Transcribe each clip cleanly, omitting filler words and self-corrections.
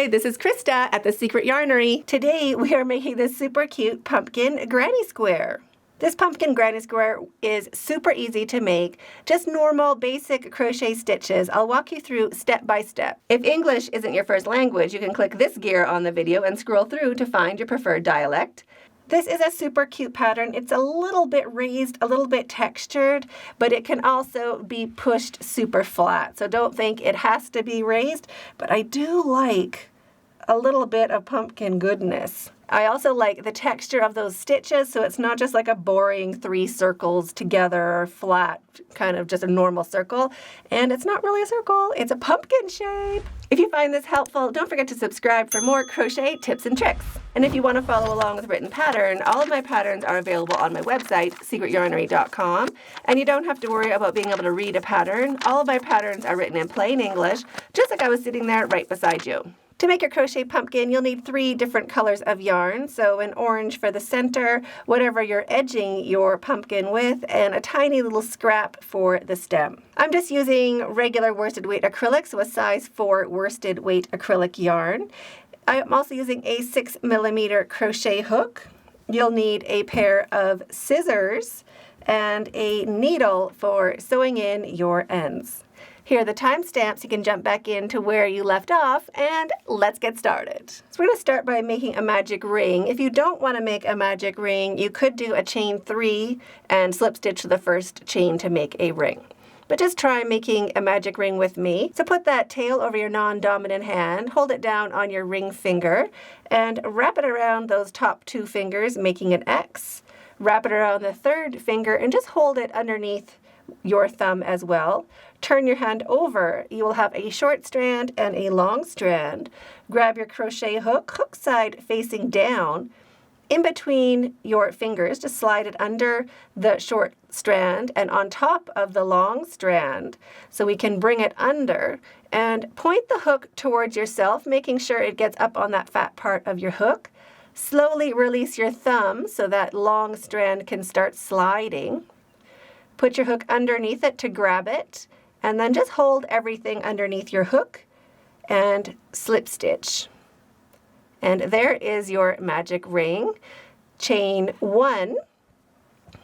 Hi, this is Krista at the Secret Yarnery. Today we are making this super cute pumpkin granny square. This pumpkin granny square is super easy to make, just normal basic crochet stitches. I'll walk you through step by step. If English isn't your first language, you can click this gear on the video and scroll through to find your preferred dialect. This is a super cute pattern. It's a little bit raised, a little bit textured, but it can also be pushed super flat. So don't think it has to be raised, but I do like a little bit of pumpkin goodness. I also like the texture of those stitches, so it's not just like a boring 3 circles together, flat, kind of just a normal circle. And it's not really a circle, it's a pumpkin shape. If you find this helpful, don't forget to subscribe for more crochet tips and tricks. And if you want to follow along with written pattern, all of my patterns are available on my website, secretyarnery.com. And you don't have to worry about being able to read a pattern. All of my patterns are written in plain English, just like I was sitting there right beside you. To make your crochet pumpkin, you'll need 3 different colors of yarn. So an orange for the center, whatever you're edging your pumpkin with, and a tiny little scrap for the stem. I'm just using regular worsted weight acrylic, so a size 4 worsted weight acrylic yarn. I'm also using a 6mm crochet hook. You'll need a pair of scissors and a needle for sewing in your ends. Here are the timestamps. You can jump back into where you left off, and let's get started. So we're going to start by making a magic ring. If you don't want to make a magic ring, you could do a chain 3 and slip stitch to the first chain to make a ring. But just try making a magic ring with me. So put that tail over your non-dominant hand, hold it down on your ring finger, and wrap it around those top 2 fingers, making an X. Wrap it around the 3rd finger and just hold it underneath your thumb as well. Turn your hand over. You will have a short strand and a long strand. Grab your crochet hook, hook side facing down. In between your fingers, just slide it under the short strand and on top of the long strand so we can bring it under, and point the hook towards yourself, making sure it gets up on that fat part of your hook. Slowly release your thumb so that long strand can start sliding. Put your hook underneath it to grab it, and then just hold everything underneath your hook and slip stitch. And there is your magic ring. Chain 1.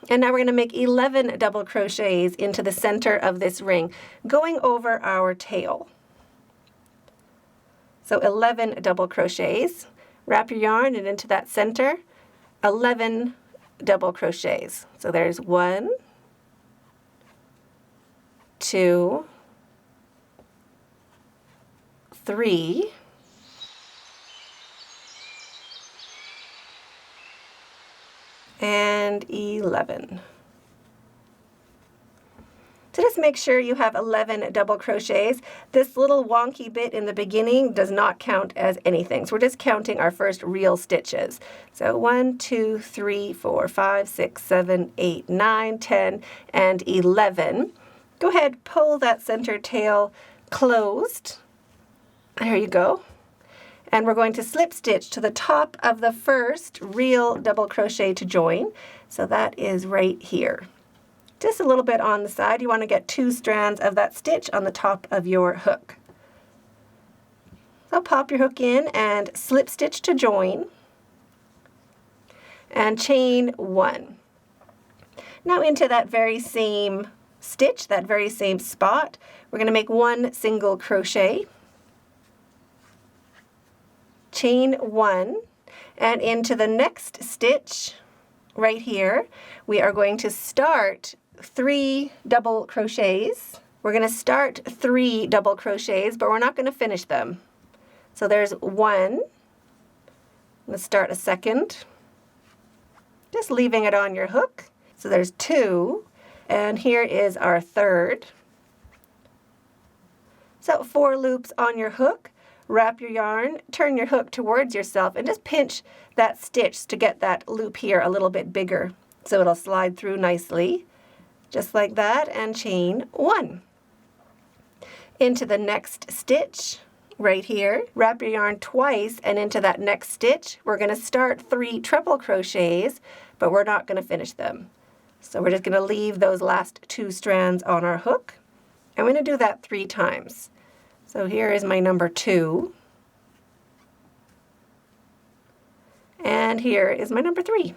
And now we're going to make 11 double crochets into the center of this ring, going over our tail. So 11 double crochets. Wrap your yarn and into that center, 11 double crochets. So there's 1, 2, 3, and 11. So just make sure you have 11 double crochets. This little wonky bit in the beginning does not count as anything. So we're just counting our first real stitches. So 1, 2, 3, 4, 5, 6, 7, 8, 9, 10, and 11. Go ahead, pull that center tail closed. There you go. And we're going to slip stitch to the top of the first real double crochet to join. So that is right here. Just a little bit on the side. You want to get 2 strands of that stitch on the top of your hook. So pop your hook in and slip stitch to join. And chain 1. Now into that very same stitch, that very same spot, we're going to make 1 single crochet, chain 1, and into the next stitch right here we are going to start 3 double crochets. We're going to start 3 double crochets, but we're not going to finish them. So there's 1. Let's start a second, just leaving it on your hook. So there's 2. And here is our 3rd. So 4 loops on your hook. Wrap your yarn, turn your hook towards yourself, and just pinch that stitch to get that loop here a little bit bigger. So it'll slide through nicely, just like that, and chain 1. Into the next stitch right here, wrap your yarn twice, and into that next stitch, we're going to start 3 treble crochets, but we're not going to finish them. So we're just going to leave those last 2 strands on our hook. I'm going to do that 3 times. So here is my number 2. And here is my number 3.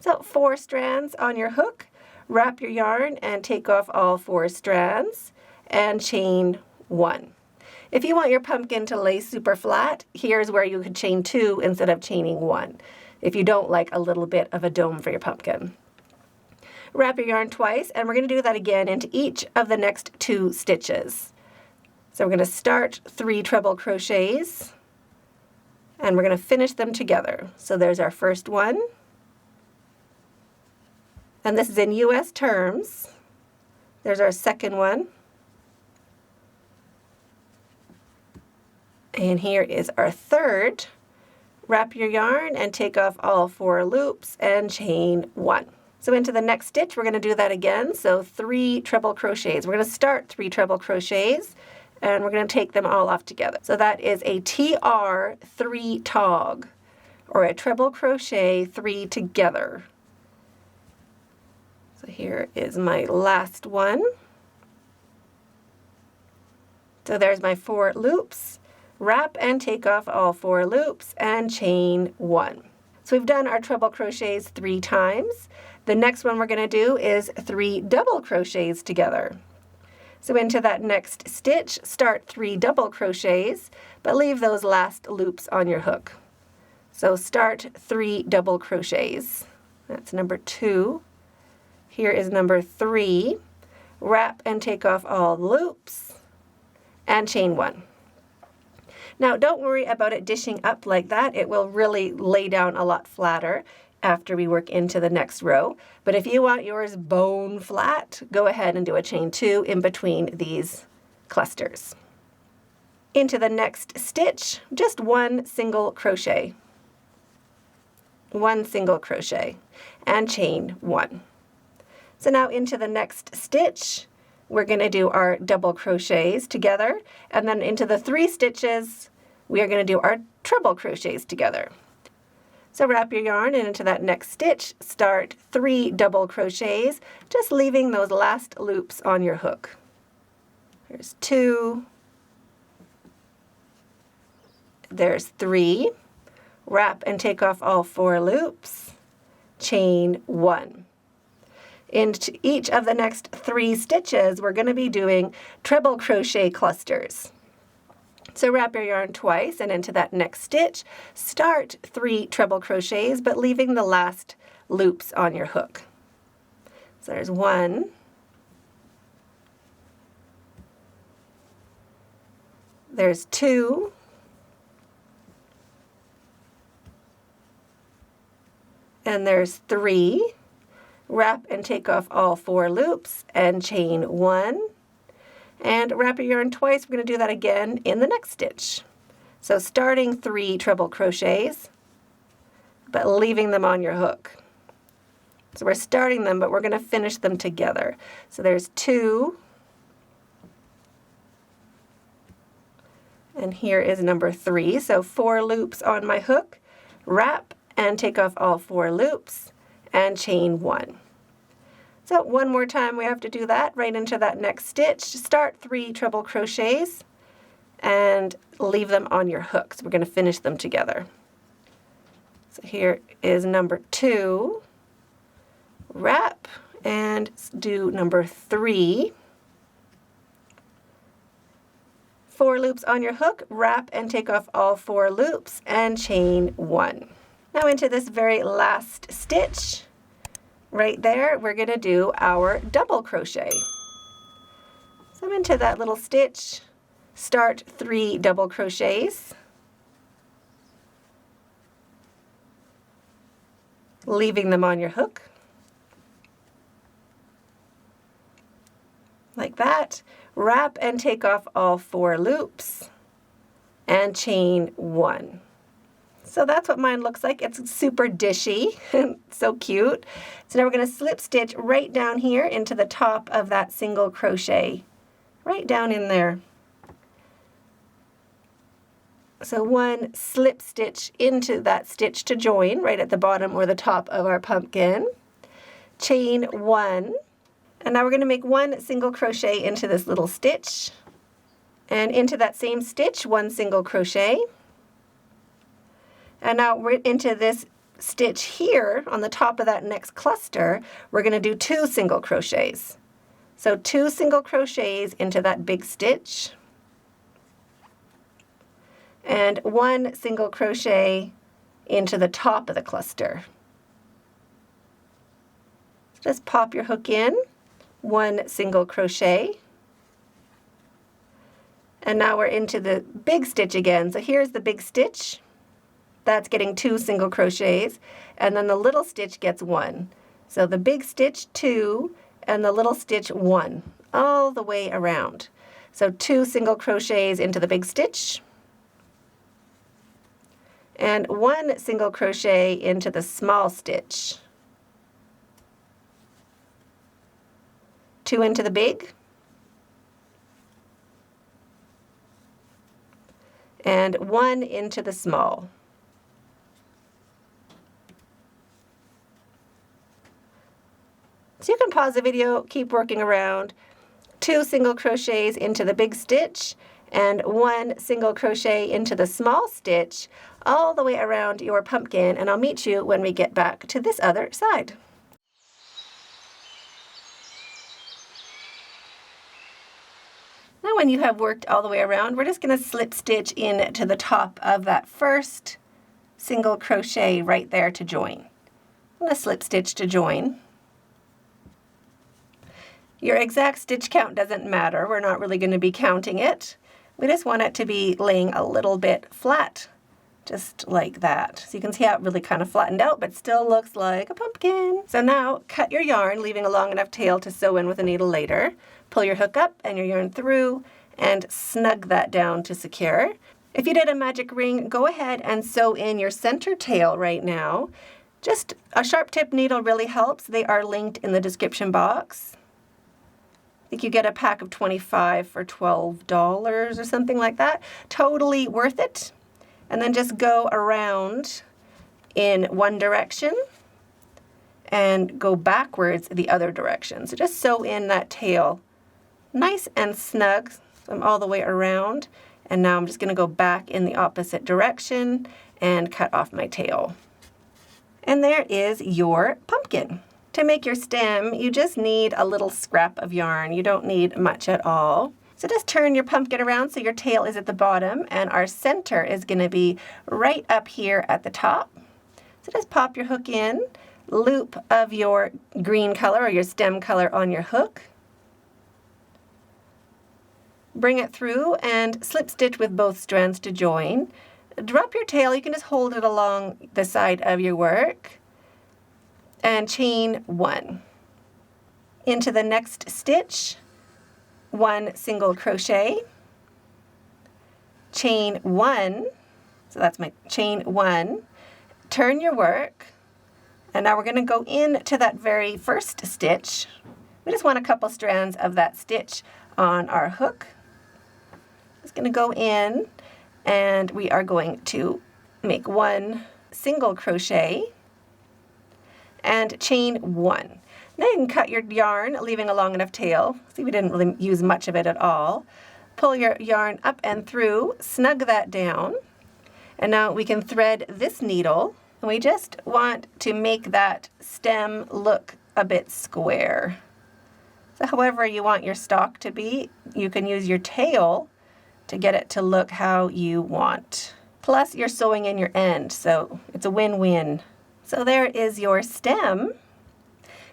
So 4 strands on your hook, wrap your yarn and take off all 4 strands and chain 1. If you want your pumpkin to lay super flat, here's where you could chain 2 instead of chaining 1, if you don't like a little bit of a dome for your pumpkin. Wrap your yarn twice, and we're going to do that again into each of the next 2 stitches. So we're going to start 3 treble crochets, and we're going to finish them together. So there's our first one. And this is in US terms. There's our second one. And here is our third. Wrap your yarn and take off all 4 loops and chain 1. So into the next stitch, we're going to do that again. So 3 treble crochets. We're going to start 3 treble crochets, and we're going to take them all off together. So that is a TR 3 tog, or a treble crochet 3 together. So here is my last one. So there's my 4 loops. Wrap and take off all 4 loops and chain 1. So we've done our treble crochets 3 times. The next one we're going to do is 3 double crochets together. So into that next stitch, start 3 double crochets, but leave those last loops on your hook. So start 3 double crochets. That's number 2. Here is number 3. Wrap and take off all loops and chain 1. Now don't worry about it dishing up like that. It will really lay down a lot flatter after we work into the next row. But if you want yours bone flat, go ahead and do a chain 2 in between these clusters. Into the next stitch, just 1 single crochet. 1 single crochet and chain 1. So now into the next stitch, we're going to do our double crochets together, and then into the 3 stitches, we are going to do our treble crochets together. So wrap your yarn, and into that next stitch, start 3 double crochets, just leaving those last loops on your hook. There's 2, there's 3, wrap and take off all 4 loops, chain 1. Into each of the next 3 stitches, we're going to be doing treble crochet clusters. So wrap your yarn twice, and into that next stitch, start 3 treble crochets, but leaving the last loops on your hook. So there's 1, there's 2, and there's 3. Wrap and take off all 4 loops and chain 1. And wrap your yarn twice. We're going to do that again in the next stitch. So starting 3 treble crochets, but leaving them on your hook. So we're starting them, but we're going to finish them together. So there's 2. And here is number 3. So 4 loops on my hook. Wrap and take off all 4 loops and chain 1. So one more time we have to do that right into that next stitch. Start 3 treble crochets and leave them on your hook. So we're going to finish them together. So here is number 2. Wrap and do number 3. 4 loops on your hook, wrap and take off all 4 loops and chain 1. Now into this very last stitch, right there, we're going to do our double crochet. So I'm into that little stitch, start 3 double crochets, leaving them on your hook, like that. Wrap and take off all 4 loops and chain 1. So that's what mine looks like. It's super dishy, so cute. So now we're going to slip stitch right down here into the top of that single crochet, right down in there. So 1 slip stitch into that stitch to join right at the bottom or the top of our pumpkin. Chain 1. And now we're going to make 1 single crochet into this little stitch And into that same stitch, 1 single crochet. And now we're into this stitch here on the top of that next cluster, we're going to do 2 single crochets. So 2 single crochets into that big stitch and 1 single crochet into the top of the cluster. So just pop your hook in, 1 single crochet, and now we're into the big stitch again. So here's the big stitch. That's getting 2 single crochets, and then the little stitch gets 1. So the big stitch 2 and the little stitch 1 all the way around. So 2 single crochets into the big stitch and 1 single crochet into the small stitch. 2 into the big and 1 into the small. So you can pause the video, keep working around. 2 single crochets into the big stitch and 1 single crochet into the small stitch all the way around your pumpkin, and I'll meet you when we get back to this other side. Now when you have worked all the way around, we're just going to slip stitch into the top of that first single crochet right there to join. I'm going to slip stitch to join. Your exact stitch count doesn't matter. We're not really going to be counting it. We just want it to be laying a little bit flat, just like that. So you can see how it really kind of flattened out, but still looks like a pumpkin. So now cut your yarn, leaving a long enough tail to sew in with a needle later. Pull your hook up and your yarn through and snug that down to secure. If you did a magic ring, go ahead and sew in your center tail right now. Just a sharp tip needle really helps. They are linked in the description box. I think you get a pack of 25 for $12 or something like that. Totally worth it. And then just go around in one direction and go backwards the other direction. So just sew in that tail nice and snug. So I'm all the way around. And now I'm just going to go back in the opposite direction and cut off my tail. And there is your pumpkin. To make your stem, you just need a little scrap of yarn. You don't need much at all. So just turn your pumpkin around so your tail is at the bottom and our center is going to be right up here at the top. So just pop your hook in, loop of your green color or your stem color on your hook. Bring it through and slip stitch with both strands to join. Drop your tail, you can just hold it along the side of your work. And chain 1. Into the next stitch, 1 single crochet, chain 1, so that's my chain 1, turn your work, and now we're going to go into that very first stitch. We just want a couple strands of that stitch on our hook. Just going to go in, and we are going to make 1 single crochet, and chain 1. Now you can cut your yarn, leaving a long enough tail. See, we didn't really use much of it at all. Pull your yarn up and through, snug that down, and now we can thread this needle, and we just want to make that stem look a bit square. So however you want your stalk to be, you can use your tail to get it to look how you want. Plus you're sewing in your end, so it's a win-win. So there is your stem.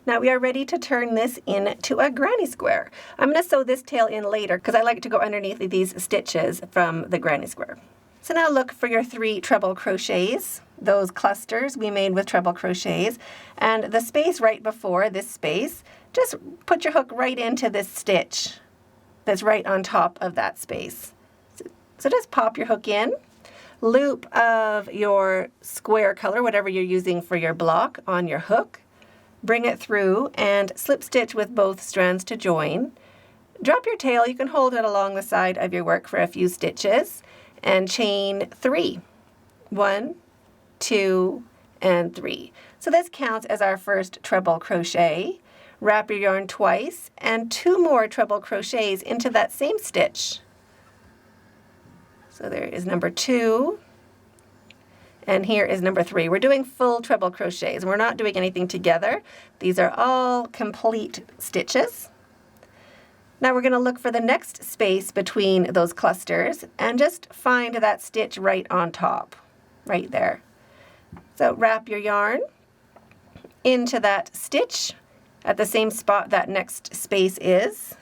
Now we are ready to turn this into a granny square. I'm going to sew this tail in later because I like to go underneath these stitches from the granny square. So now look for your 3 treble crochets, those clusters we made with treble crochets, and the space right before this space, just put your hook right into this stitch that's right on top of that space. So just pop your hook in. Loop of your square color, whatever you're using for your block, on your hook. Bring it through and slip stitch with both strands to join. Drop your tail. You can hold it along the side of your work for a few stitches and chain 3. 1, 2, and 3. So this counts as our first treble crochet. Wrap your yarn twice and 2 more treble crochets into that same stitch. So there is number 2. And here is number 3. We're doing full treble crochets. We're not doing anything together. These are all complete stitches. Now we're going to look for the next space between those clusters and just find that stitch right on top, right there. So wrap your yarn into that stitch at the same spot that next space is.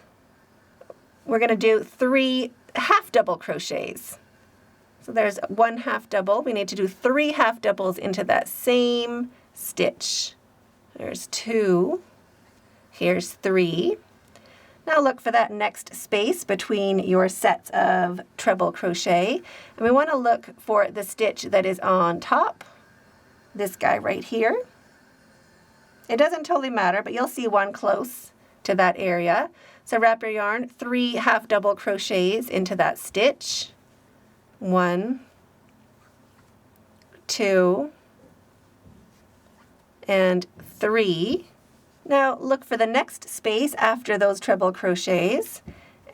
We're going to do 3 half double crochets. So there's 1 half double. We need to do 3 half doubles into that same stitch. There's 2. Here's 3. Now look for that next space between your sets of treble crochet. And we want to look for the stitch that is on top, this guy right here. It doesn't totally matter, but you'll see one close to that area. So wrap your yarn 3 half double crochets into that stitch. 1, 2, and 3. Now look for the next space after those treble crochets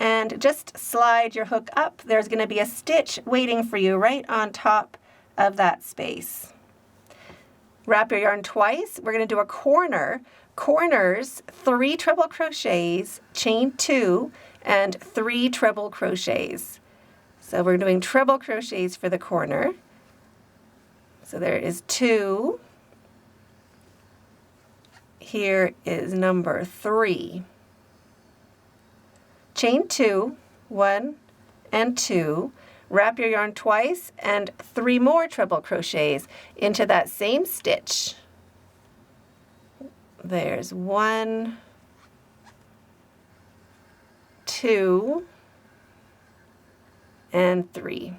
and just slide your hook up. There's going to be a stitch waiting for you right on top of that space. Wrap your yarn twice. We're going to do a corner. Corners, 3 treble crochets, chain 2, and 3 treble crochets. So we're doing treble crochets for the corner. So there is 2. Here is number 3. Chain 2, 1 and 2. Wrap your yarn twice and 3 more treble crochets into that same stitch. There's 1, 2, and 3.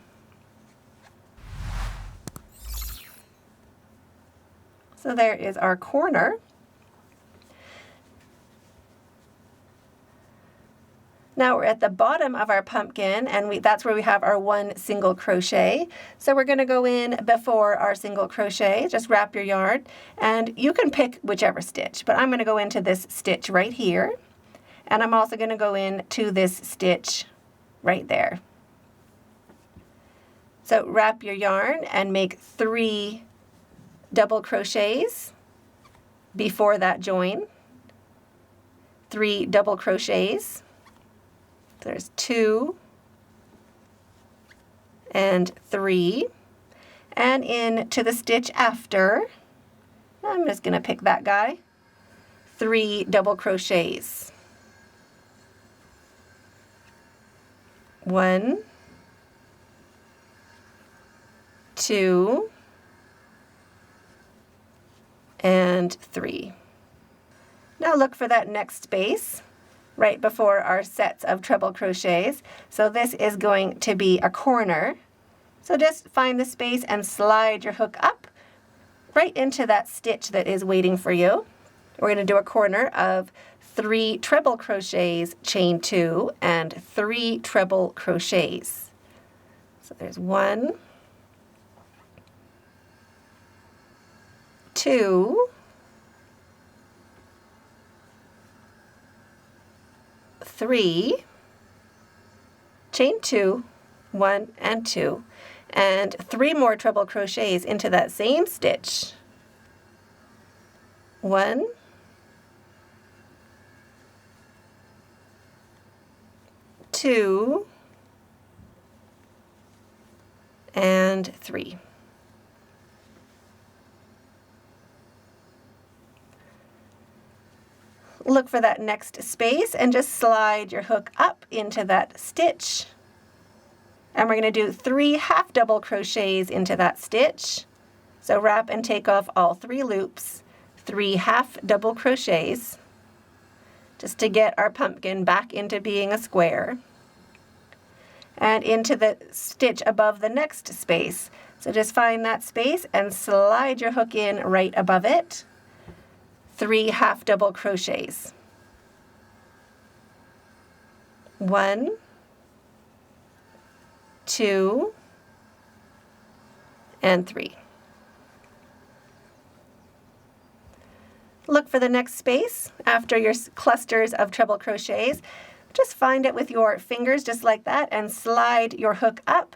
So there is our corner. Now we're at the bottom of our pumpkin, and that's where we have our 1 single crochet. So we're going to go in before our single crochet. Just wrap your yarn, and you can pick whichever stitch, but I'm going to go into this stitch right here, and I'm also going to go into this stitch right there. So wrap your yarn and make 3 double crochets before that join. 3 double crochets. There's 2 and 3. And into the stitch after, I'm just going to pick that guy, 3 double crochets. 1, 2, and 3. Now look for that next space right before our sets of treble crochets. So this is going to be a corner. So just find the space and slide your hook up right into that stitch that is waiting for you. We're going to do a corner of 3 treble crochets, chain 2, and 3 treble crochets. So there's 1, 2, 3, chain 2, 1 and 2, and 3 more treble crochets into that same stitch. 1, 2, and 3. Look for that next space and just slide your hook up into that stitch. And we're going to do 3 half double crochets into that stitch. So wrap and take off all 3 loops, 3 half double crochets, just to get our pumpkin back into being a square. And into the stitch above the next space. So just find that space and slide your hook in right above it. 3 half double crochets. 1, 2, and 3. Look for the next space after your clusters of treble crochets. Just find it with your fingers just like that and slide your hook up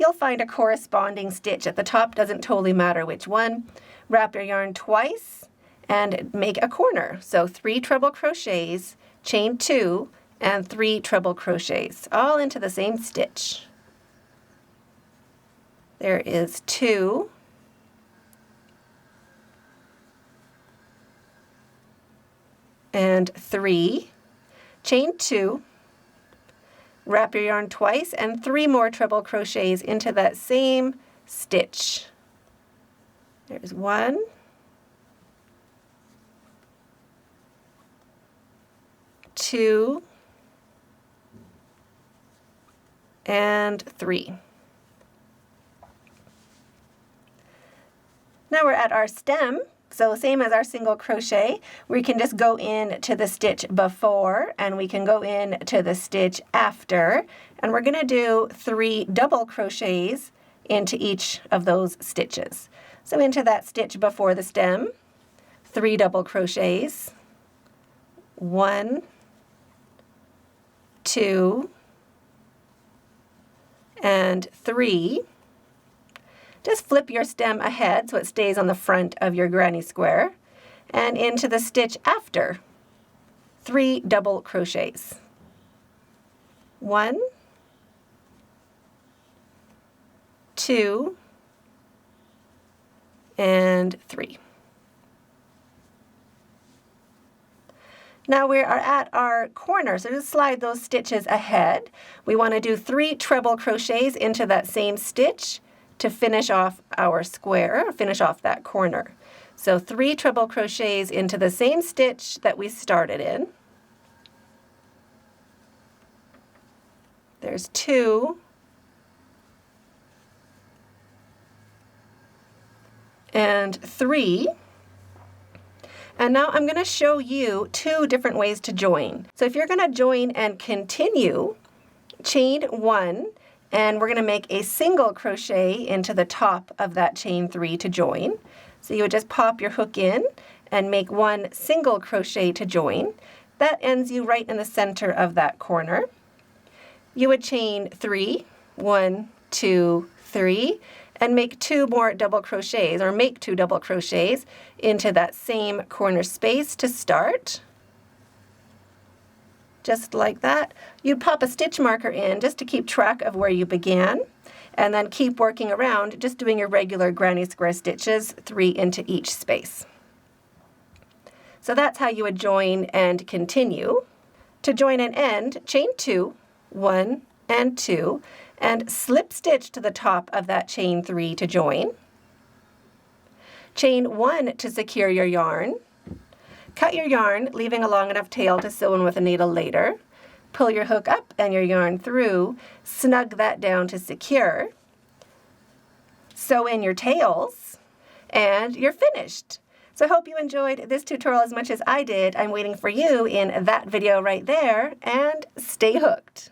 you'll find a corresponding stitch at the top. Doesn't totally matter which one. Wrap your yarn twice and make a corner. So 3 treble crochets, chain 2, and 3 treble crochets, all into the same stitch. There is 2, and 3, chain 2, wrap your yarn twice, and 3 more treble crochets into that same stitch. There's 1, 2, and 3. Now we're at our stem, so same as our single crochet, we can just go in to the stitch before and we can go in to the stitch after, and we're going to do 3 double crochets into each of those stitches. So into that stitch before the stem, 3 double crochets, 1, 2, and 3. Just flip your stem ahead so it stays on the front of your granny square, and into the stitch after, 3 double crochets. 1, 2, and 3. Now we are at our corner, so just slide those stitches ahead. We want to do 3 treble crochets into that same stitch to finish off our square, finish off that corner. So 3 treble crochets into the same stitch that we started in. There's 2, and 3. And now I'm going to show you 2 different ways to join. So if you're going to join and continue, chain 1, and we're going to make a single crochet into the top of that chain 3 to join. So you would just pop your hook in and make 1 single crochet to join. That ends you right in the center of that corner. You would chain 3, 1, 2, 3, and make 2 more double crochets, or make 2 double crochets into that same corner space to start. Just like that. You'd pop a stitch marker in just to keep track of where you began, and then keep working around, just doing your regular granny square stitches, 3 into each space. So that's how you would join and continue. To join and end, chain 2, 1 and 2, and slip stitch to the top of that chain 3 to join. Chain 1 to secure your yarn. Cut your yarn, leaving a long enough tail to sew in with a needle later. Pull your hook up and your yarn through. Snug that down to secure. Sew in your tails, and you're finished. So I hope you enjoyed this tutorial as much as I did. I'm waiting for you in that video right there, and stay hooked.